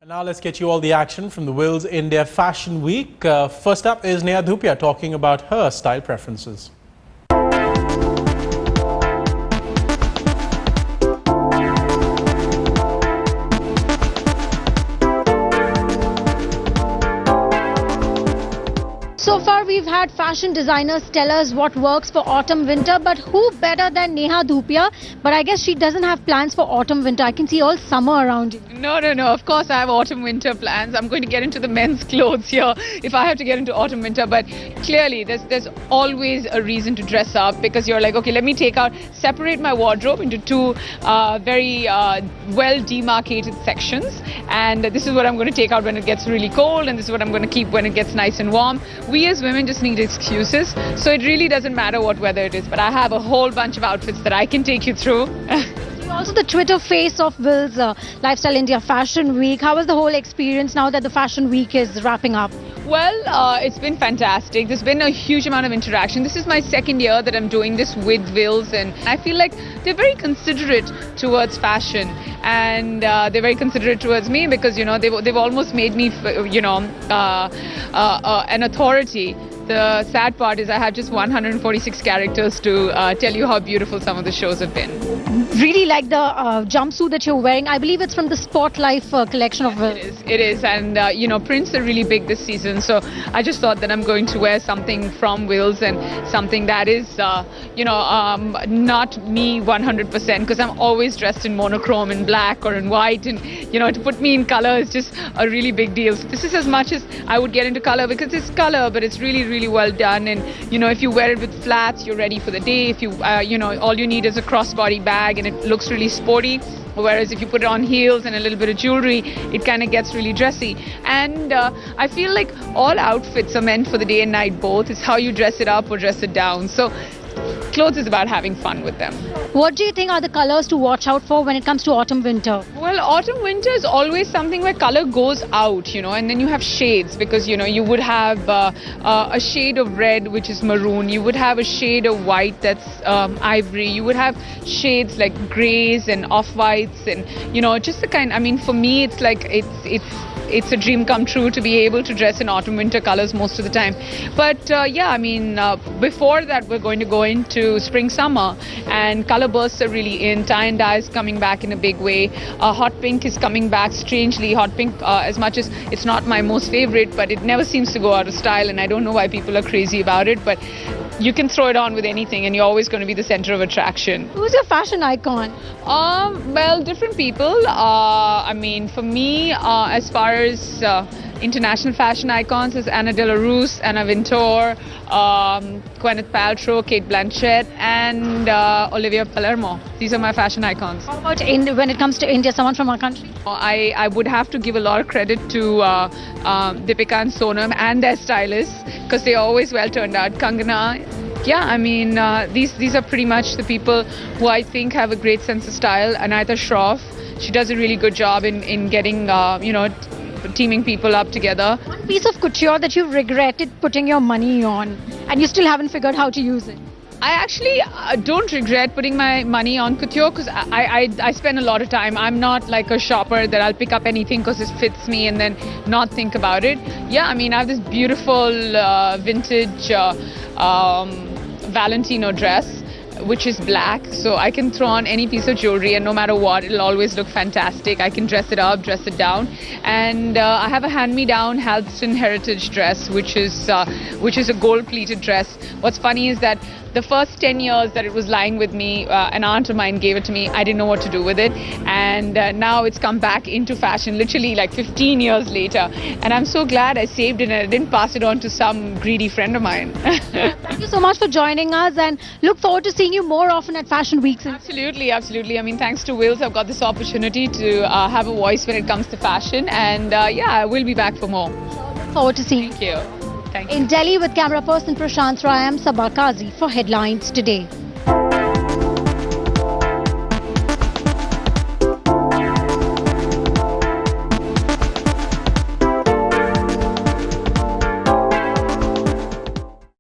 And now let's get you all the action from the Wills India Fashion Week. First up is Neha Dhupia talking about her style preferences. So far, we've had fashion designers tell us what works for autumn-winter, but who better than Neha Dhupia? But I guess she doesn't have plans for autumn-winter. I can see all summer around you. No. Of course, I have autumn-winter plans. I'm going to get into the men's clothes here if I have to get into autumn-winter. But clearly, there's always a reason to dress up because you're like, okay, let me separate my wardrobe into two very well demarcated sections. And this is what I'm going to take out when it gets really cold, and this is what I'm going to keep when it gets nice and warm. We as women just need excuses, so it really doesn't matter what weather it is, but I have a whole bunch of outfits that I can take you through. You're also the Twitter face of Wills Lifestyle India Fashion Week. How was the whole experience now that the Fashion Week is wrapping up? Well, it's been fantastic. There's been a huge amount of interaction. This is my second year that I'm doing this with Wills, and I feel like they're very considerate towards fashion, and they're very considerate towards me because, you know, they've almost made me, an authority. The sad part is I have just 146 characters to tell you how beautiful some of the shows have been. Really like the jumpsuit that you're wearing. I believe it's from the Sport Life collection of Wills. It is, and prints are really big this season, so I just thought that I'm going to wear something from Wills and something that is, not me 100%, because I'm always dressed in monochrome and black or in white, and to put me in color is just a really big deal. So this is as much as I would get into color because it's color, but it's really well done, and if you wear it with flats, you're ready for the day. If you all you need is a crossbody bag and it looks really sporty, whereas if you put it on heels and a little bit of jewelry, it kind of gets really dressy. And I feel like all outfits are meant for the day and night both. It's how you dress it up or dress it down. So clothes is about having fun with them. What do you think are the colors to watch out for when it comes to autumn-winter? Well, autumn-winter is always something where color goes out, and then you have shades because, you would have a shade of red, which is maroon. You would have a shade of white that's ivory. You would have shades like grays and off-whites and, just the kind, for me, it's like it's a dream come true to be able to dress in autumn-winter colors most of the time. But before that, we're going to go into spring-summer, and color bursts are really in. Tie and dye is coming back in a big way. Hot pink is coming back strangely. Hot pink, as much as it's not my most favorite, but it never seems to go out of style, and I don't know why people are crazy about it, but you can throw it on with anything and you're always going to be the center of attraction. Who's your fashion icon? Well, different people. For me, as far as international fashion icons, is Anna de la Rus, Anna Wintour, Gwyneth Paltrow, Kate Blanchett, and Olivia Palermo. These are my fashion icons. How about when it comes to India, someone from our country? I would have to give a lot of credit to Deepika and Sonam and their stylists because they are always well turned out. Kangana. Yeah, these are pretty much the people who I think have a great sense of style. Anita Shroff, she does a really good job in getting, teaming people up together. One piece of couture that you've regretted putting your money on and you still haven't figured how to use it? I actually don't regret putting my money on couture because I spend a lot of time. I'm not like a shopper that I'll pick up anything because it fits me and then not think about it. Yeah, I have this beautiful vintage Valentino dress, which is black, so I can throw on any piece of jewelry and no matter what, it'll always look fantastic. I can dress it up, dress it down, and I have a hand-me-down Halston Heritage dress, which is a gold-pleated dress. What's funny is that the first 10 years that it was lying with me, an aunt of mine gave it to me. I didn't know what to do with it, and now it's come back into fashion literally like 15 years later, and I'm so glad I saved it and I didn't pass it on to some greedy friend of mine. Thank you so much for joining us, and look forward to seeing you more often at Fashion Weeks. Absolutely. Thanks to Wills, I've got this opportunity to have a voice when it comes to fashion, and I will be back for more. Look forward to seeing you. Thank you. In Delhi with camera person Prashant Rai, I am Sabah Kazi for Headlines Today.